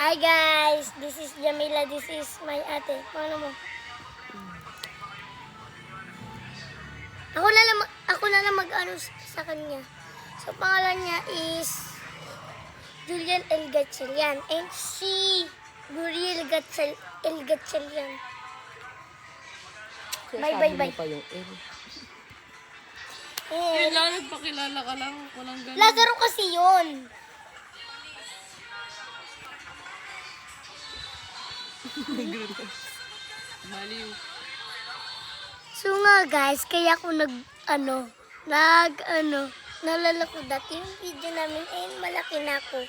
Hi guys, this is Jamila, this is my ate. Ano mo? Ako na lang mag-ano sa kanya. So pangalan niya is Julian El Gatchalian and si Guriel El Gatchalian. Bye. Pa yung L. Eh, Yun lang, nagpakilala ka lang. Walang ganun. Lazaro kasi yun. Baliw. So nga guys, kaya ako naalala ko dati yung video namin, malaki na ako.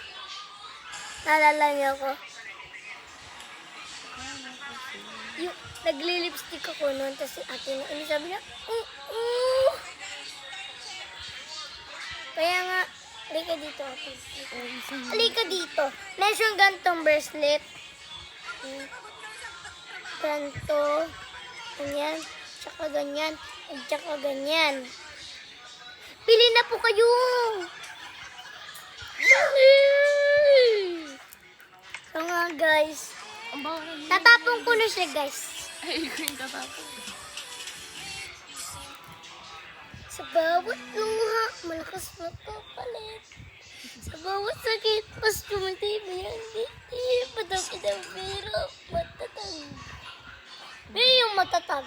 Naalala niyo ako? Yung nagli-lipstick ako noon, tapos si ate na, sabi niya, Kaya nga, halika dito ate. Halika dito. Meron siyang gantong bracelet. Ganto. Ganyan. Tsaka ganyan. At tsaka ganyan. Pili na po kayo! So nga guys, Ang bawal na. tatapon ko na siya guys. Ay, ko yung tatapon. Sa bawat luha, malakas magpapalit. Sa bawat sakit, mas tumatibay ang dibdib. Patapit ang pero matatag. Ano yung matatag?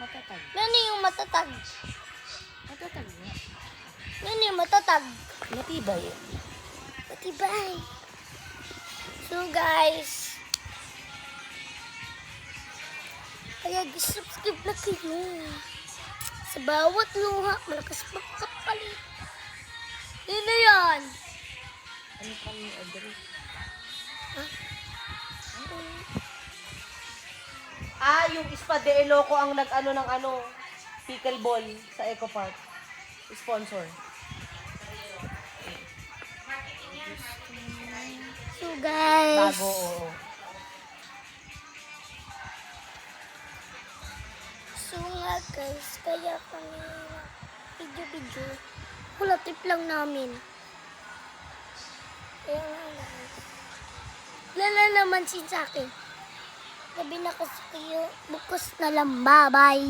Matatag. Ano yung matatag? Matatag nga. Ano yung matatag? Matibay. Matibay. So guys, kaya subscribe na kayo. Sa bawat luha, malakas magkapalit. Yun na yan. Ano pa yung address? Yung Ispa de Eloco ang nag-ano ng pickleball sa Eco Park. Sponsor. So guys, Bago, oo. so nga guys, kaya kami video, kulatip lang namin. Kaya nga guys, lala naman sa akin. Sabi na kasi kayo, bukas na lang, bye-bye.